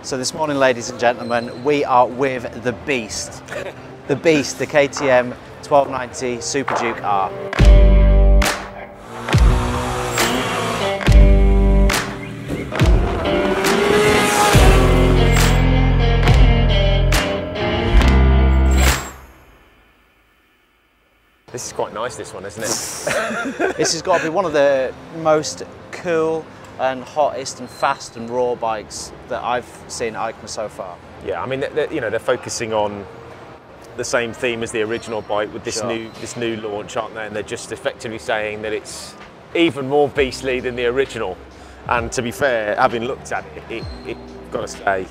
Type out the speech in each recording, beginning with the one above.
So this morning, ladies and gentlemen, we are with the beast. The beast, the KTM 1290 Superduke R. This is quite nice, this one, isn't it? This has got to be one of the most cool and hottest and fast and raw bikes that I've seen at EICMA so far. Yeah, I mean, they're focusing on the same theme as the original bike with this new launch, aren't they? And they're just effectively saying that it's even more beastly than the original. And to be fair, having looked at it, got to say,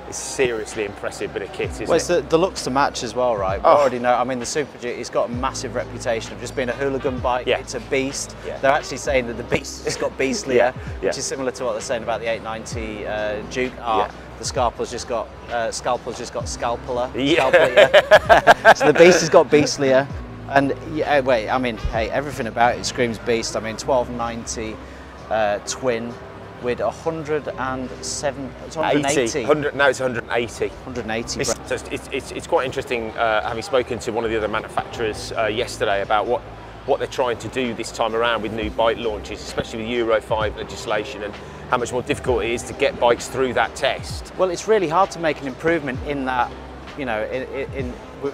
it's seriously impressive bit of kit, isn't it? Well, it's the looks to match as well, right? We already know, I mean, the Superduke, it's got a massive reputation of just being a hooligan bike. Yeah. It's a beast. Yeah. They're actually saying that the beast has got beastlier, which is similar to what they're saying about the 890 Duke R. Yeah. The Scalpel's just got, scalpeler. Yeah. So the beast has got beastlier. And yeah, wait, I mean, hey, everything about it screams beast. I mean, 1290 twin. With 180. Now it's 180. 180. It's quite interesting having spoken to one of the other manufacturers yesterday about what they're trying to do this time around with new bike launches, especially with Euro 5 legislation, and how much more difficult it is to get bikes through that test. Well, it's really hard to make an improvement in that, you know,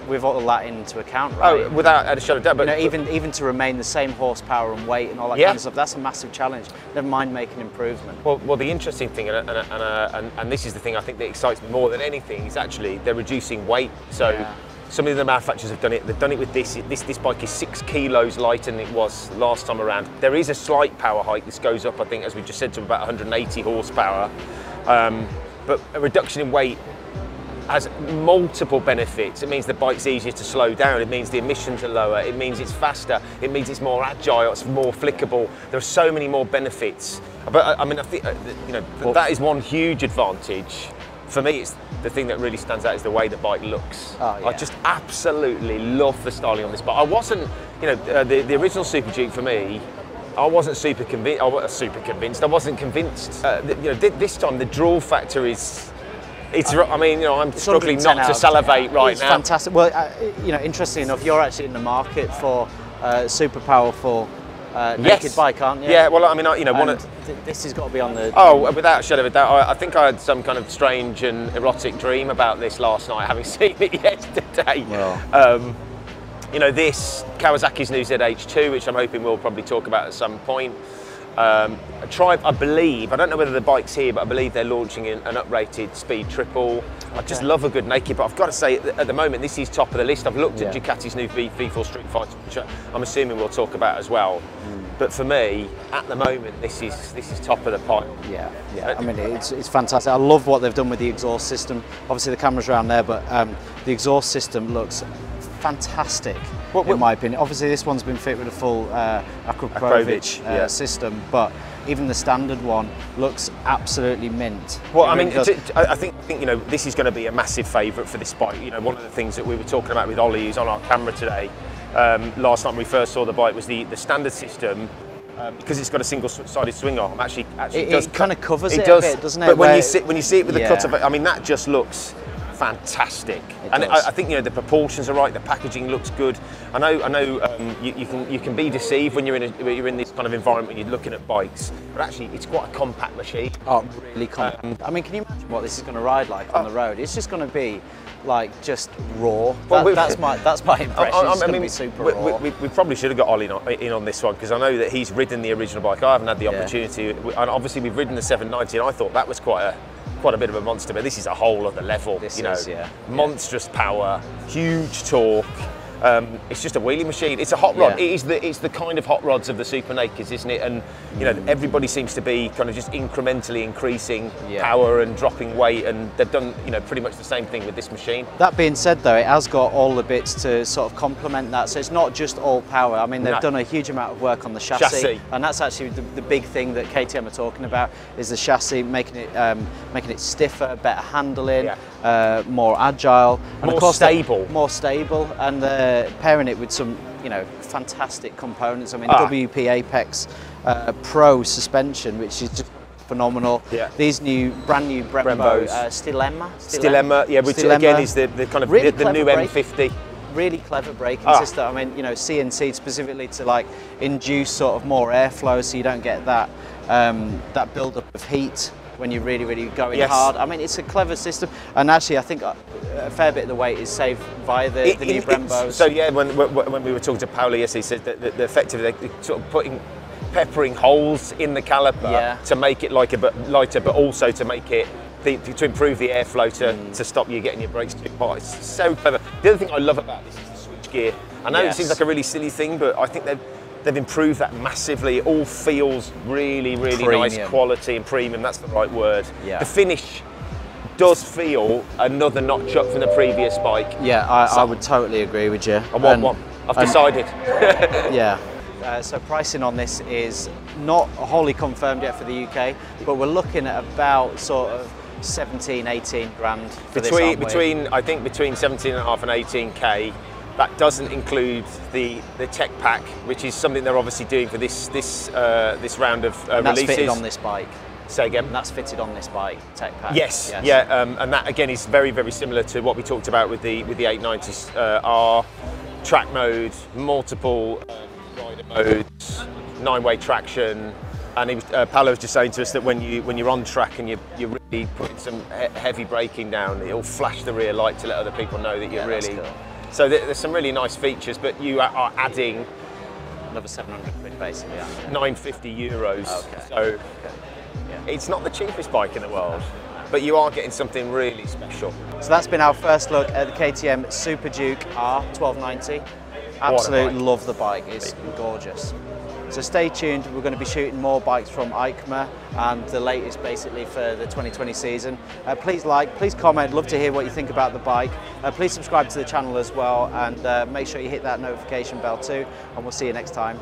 with all that into account, right? Oh, without a shadow of doubt. But you know, even to remain the same horsepower and weight and all that kind of stuff, that's a massive challenge. Never mind making improvement. Well, the interesting thing, and this is the thing I think that excites me more than anything, is actually they're reducing weight. So some of the manufacturers have done it. They've done it with this. This bike is 6 kilos lighter than it was last time around. There is a slight power hike. This goes up, I think, as we just said, to about 180 horsepower. But a reduction in weight has multiple benefits. It means the bike's easier to slow down. It means the emissions are lower. It means it's faster. It means it's more agile. It's more flickable. There are so many more benefits. But I mean, I think that is one huge advantage. For me, it's the thing that really stands out is the way the bike looks. Oh, yeah. I just absolutely love the styling on this bike. I wasn't, the original Superduke for me, I wasn't super convinced. I wasn't convinced. This time the draw factor is. I mean, I'm struggling not to salivate right it's now. Fantastic. Well, interestingly enough, you're actually in the market for super powerful naked bike, aren't you? Yeah. Well, I mean, this has got to be on the. Oh, without a shadow of a doubt. I think I had some kind of strange and erotic dream about this last night, having seen it yesterday. Well. This Kawasaki's new ZH2, which I'm hoping we'll probably talk about at some point. I believe, I don't know whether the bike's here, but I believe they're launching an uprated speed triple. I just love a good naked, but I've got to say, at the moment, this is top of the list. I've looked at Ducati's new V4 Street Fighter, which I'm assuming we'll talk about as well. But for me, at the moment, this is top of the pile. Yeah. I mean, it's fantastic. I love what they've done with the exhaust system. Obviously, the camera's around there, but the exhaust system looks fantastic, in my opinion. Obviously, this one's been fit with a full Akrovich system, but even the standard one looks absolutely mint. Well, I think this is going to be a massive favourite for this bike. One of the things that we were talking about with Ollie, who's on our camera today, last night when we first saw the bike, was the standard system. Because it's got a single-sided swing arm, it kind of covers it a bit, doesn't it? But when you see it with the cut of it, I mean, that just looks fantastic. I think the proportions are right. The packaging looks good. I know you can be deceived when you're in this kind of environment when you're looking at bikes, but actually it's quite a compact machine. Oh, really compact. I mean, can you imagine what this is going to ride like on the road? It's just going to be like just raw. That's my impression. It's going to be super raw. We probably should have got Ollie in on this one, because I know that he's ridden the original bike. I haven't had the opportunity. And obviously we've ridden the 790, and I thought that was quite a bit of a monster, but this is a whole other level. Monstrous power, huge torque. It's just a wheelie machine. It's a hot rod. It's the kind of hot rods of the Super Nakeds, isn't it? And everybody seems to be kind of just incrementally increasing power and dropping weight, and they've done pretty much the same thing with this machine. That being said, though, it has got all the bits to sort of complement that, so it's not just all power. I mean, they've done a huge amount of work on the chassis. And that's actually the big thing that KTM are talking about, is the chassis, making it stiffer, better handling, more agile, and more stable. More stable, and pairing it with some fantastic components. I mean, WP Apex Pro suspension, which is just phenomenal. Yeah. These brand new Brembo Stylema, yeah, which Stylema. Again is the kind of Really the new M50. Really clever braking system. I mean, you know, CNC specifically to like induce sort of more airflow, so you don't get that that build-up of heat when you're really going hard. I mean, it's a clever system, and actually I think a fair bit of the weight is saved via the new Brembos. So yeah, when we were talking to Paolo yesterday, he said that the effectively they're sort of peppering holes in the caliper to make it lighter, but also to make it to improve the airflow to stop you getting your brakes too hot. It's so clever. The other thing I love about this is the switch gear. I know it seems like a really silly thing, but I think they've improved that massively. It all feels really nice quality and premium. That's the right word. Yeah. The finish does feel another notch up from the previous bike. Yeah, I would totally agree with you. I've decided. Yeah. So pricing on this is not wholly confirmed yet for the UK, but we're looking at about sort of 17, 18 grand for this, I think between 17.5 and 18k. That doesn't include the tech pack, which is something they're obviously doing for this round of releases. That's fitted on this bike. Say again? And that's fitted on this bike, tech pack. Yes. Yeah, and that again is very similar to what we talked about with the 890 R, track mode, multiple rider modes, 9-way traction. And Paolo was just saying to us that when you're on track and you're really putting some heavy braking down, it'll flash the rear light to let other people know that you're really. Cool. So there's some really nice features, but you are adding another 700 quid basically. 950 euros. Okay. So it's not the cheapest bike in the world, but you are getting something really special. So that's been our first look at the KTM Superduke R 1290. Absolutely love the bike. It's gorgeous. So stay tuned, we're going to be shooting more bikes from EICMA and the latest basically for the 2020 season. Please like, please comment, love to hear what you think about the bike. Please subscribe to the channel as well, and make sure you hit that notification bell too, and we'll see you next time.